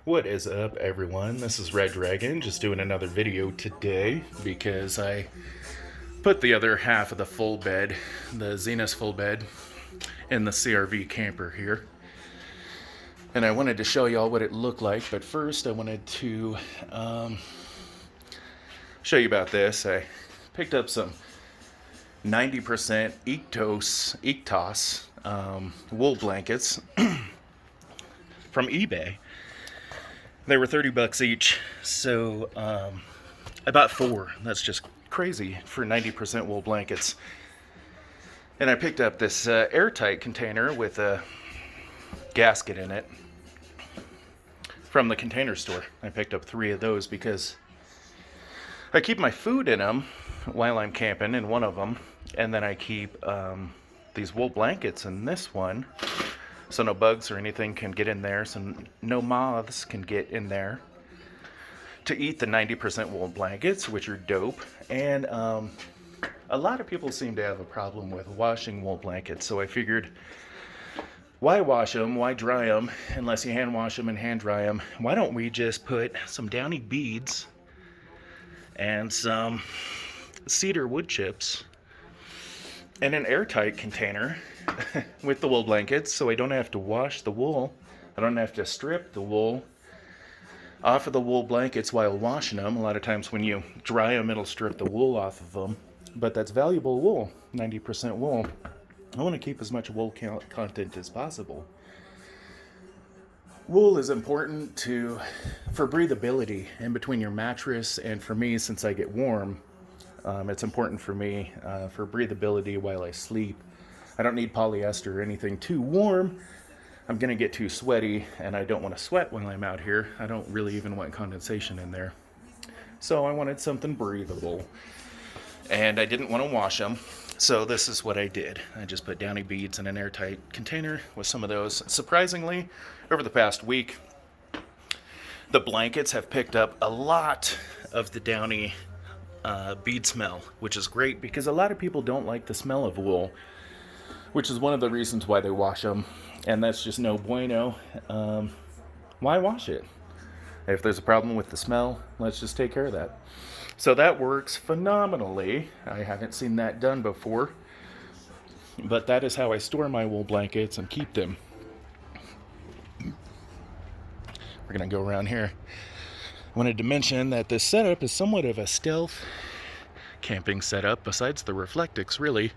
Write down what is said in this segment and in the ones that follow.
What is up, everyone? This is Red Dragon, just doing another video today because I put the other half of the full bed, the Zenus full bed, in the CRV camper here. And I wanted to show y'all what it looked like, but first I wanted to show you about this. I picked up some 90% Ectos wool blankets from eBay. They were 30 bucks each, so I bought 4. That's just crazy for 90% wool blankets. And I picked up this Airtight container with a gasket in it from the Container Store. I picked up 3 of those because I keep my food in them while I'm camping in one of them, and then I keep these wool blankets in this one, so no bugs or anything can get in there, so no moths can get in there to eat the 90% wool blankets, which are dope. And a lot of people seem to have a problem with washing wool blankets, so I figured, why wash them, why dry them, unless you hand wash them and hand dry them? Why don't we just put some downy beads and some cedar wood chips in an airtight container with the wool blankets, so I don't have to wash the wool. I don't have to strip the wool off of the wool blankets while washing them. A lot of times when you dry them, it'll strip the wool off of them, but that's valuable wool, 90% wool. I want to keep as much wool content as possible. Wool is important for breathability in between your mattress, and for me, since I get warm, it's important for me for breathability while I sleep. I don't need polyester or anything too warm. I'm going to get too sweaty, and I don't want to sweat when I'm out here. I don't really even want condensation in there. So I wanted something breathable, and I didn't want to wash them. So this is what I did. I just put downy beads in an airtight container with some of those. Surprisingly, over the past week, the blankets have picked up a lot of the downy bead smell, which is great because a lot of people don't like the smell of wool, which is one of the reasons why they wash them, and that's just no bueno. Why wash it? If there's a problem with the smell, let's just take care of that. So that works phenomenally. I haven't seen that done before, but that is how I store my wool blankets and keep them. We're gonna go around here. I wanted to mention that this setup is somewhat of a stealth camping setup, besides the Reflectix, really.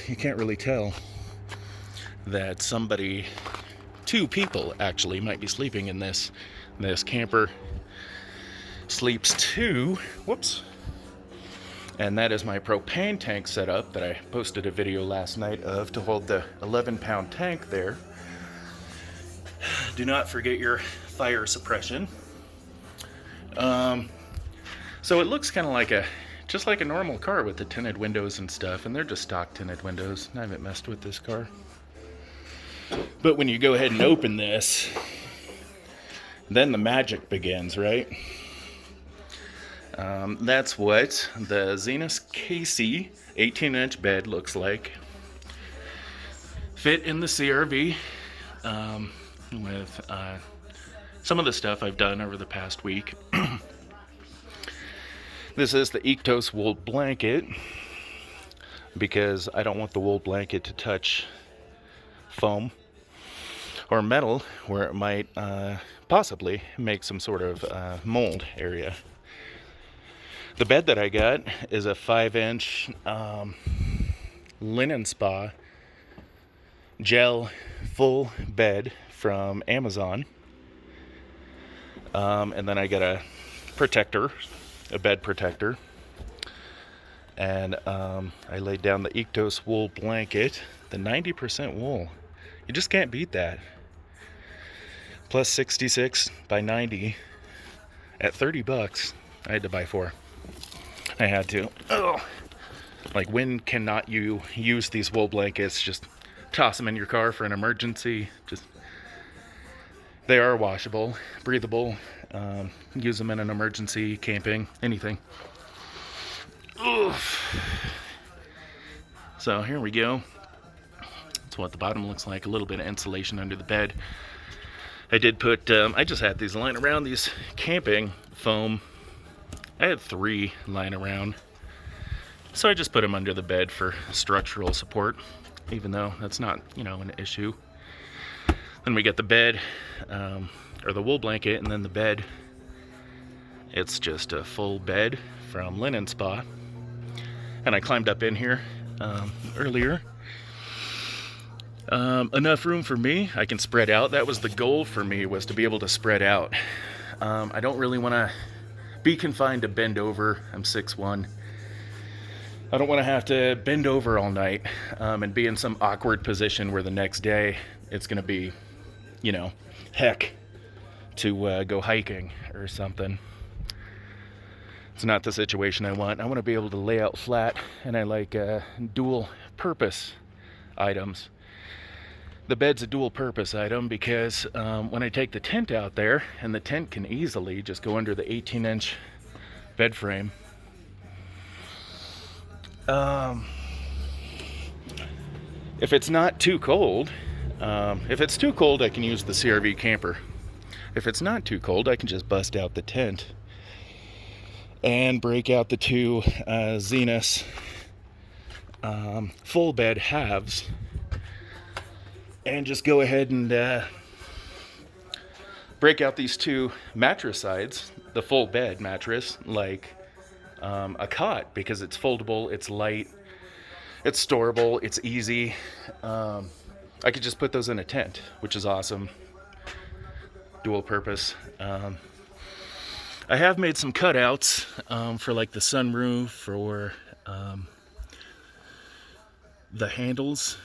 You can't really tell that two people actually might be sleeping in this. This camper sleeps 2, whoops. And that is my propane tank setup that I posted a video last night of to hold the 11-pound tank there. Do not forget your fire suppression. So it looks kind of just like a normal car with the tinted windows and stuff, and they're just stock tinted windows. I haven't messed with this car. But when you go ahead and open this, then the magic begins, right? That's what the Zenus KC 18-inch bed looks like. Fit in the CRV with some of the stuff I've done over the past week. This is the Ectos wool blanket because I don't want the wool blanket to touch foam or metal where it might possibly make some sort of mold area. The bed that I got is a 5-inch linen spa gel full bed from Amazon. And then I got a bed protector. And I laid down the Ectos wool blanket, the 90% wool. You just can't beat that. Plus 66 by 90 at 30 bucks. I had to buy 4. I had to. Oh, like, when cannot you use these wool blankets? Just toss them in your car for an emergency. They are washable, breathable. Use them in an emergency, camping, anything. Oof. So here we go. That's what the bottom looks like. A little bit of insulation under the bed. I did put, I just had these lying around, these camping foam. I had 3 lying around. So I just put them under the bed for structural support, even though that's not, an issue. Then we get the bed, or the wool blanket, and then the bed. It's just a full bed from Linen Spa. And I climbed up in here earlier. Enough room for me. I can spread out. That was the goal for me, was to be able to spread out. I don't really want to be confined to bend over. I'm 6'1". I don't want to have to bend over all night and be in some awkward position where the next day it's going to be, heck to go hiking or something. It's not the situation I want. I want to be able to lay out flat, and I like dual purpose items. The bed's a dual purpose item because when I take the tent out there, and the tent can easily just go under the 18-inch bed frame. If it's not too cold, if it's too cold, I can use the CRV camper. If it's not too cold, I can just bust out the tent and break out the 2 Zenus full bed halves, and just go ahead and break out these 2 mattress sides, the full bed mattress, like a cot, because it's foldable, it's light, it's storable, it's easy. I could just put those in a tent, which is awesome. Dual purpose. I have made some cutouts for like the sunroof or the handles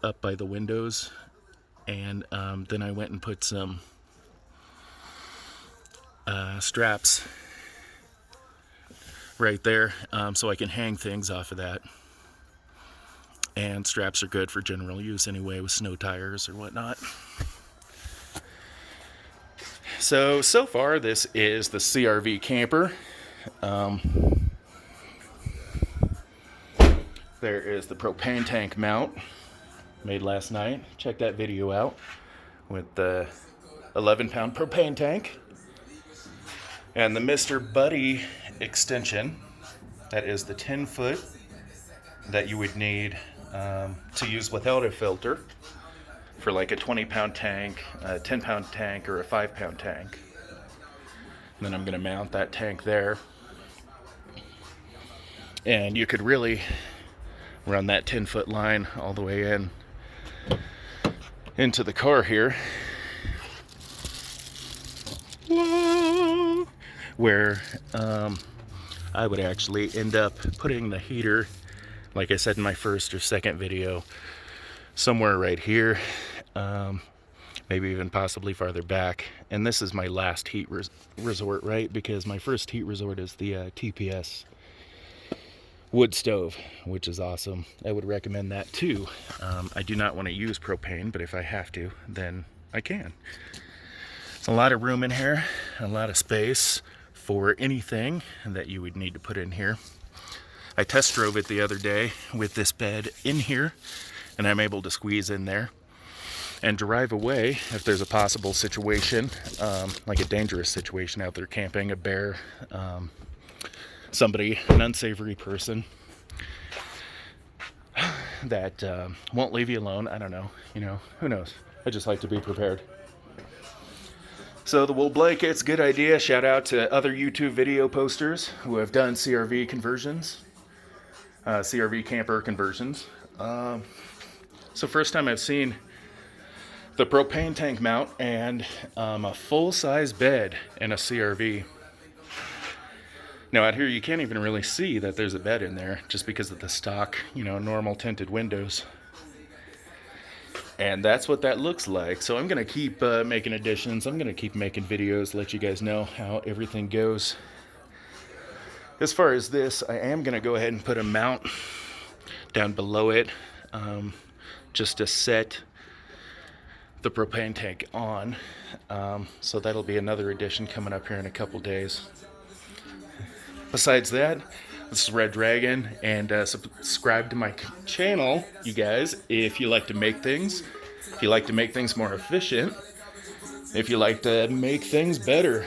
up by the windows, and then I went and put some straps right there so I can hang things off of that. And straps are good for general use anyway, with snow tires or whatnot. So far this is the CRV camper. There is the propane tank mount, made last night. Check that video out with the 11-pound propane tank. And the Mr. Buddy extension, that is the 10-foot that you would need to use without a filter for like a 20-pound tank, a 10-pound tank, or a 5-pound tank. And then I'm going to mount that tank there. And you could really run that 10-foot line all the way into the car here, where I would actually end up putting the heater, like I said in my first or second video, somewhere right here, maybe even possibly farther back. And this is my last heat resort, right? Because my first heat resort is the TPS wood stove, which is awesome. I would recommend that too. I do not want to use propane, but if I have to, then I can. It's a lot of room in here, a lot of space for anything that you would need to put in here. I test drove it the other day with this bed in here, and I'm able to squeeze in there and drive away if there's a possible situation, like a dangerous situation out there camping, a bear, somebody, an unsavory person that won't leave you alone. I don't know, who knows? I just like to be prepared. So the wool blanket's a good idea. Shout out to other YouTube video posters who have done CRV conversions. CRV camper conversions. So first time I've seen the propane tank mount and a full-size bed in a CRV. Now out here you can't even really see that there's a bed in there just because of the stock, normal tinted windows. And that's what that looks like. So I'm going to keep making additions. I'm going to keep making videos, let you guys know how everything goes. As far as this, I am going to go ahead and put a mount down below it just to set the propane tank on. So that'll be another addition coming up here in a couple days. Besides that, this is Red Dragon, and subscribe to my channel, you guys, if you like to make things. If you like to make things more efficient, if you like to make things better.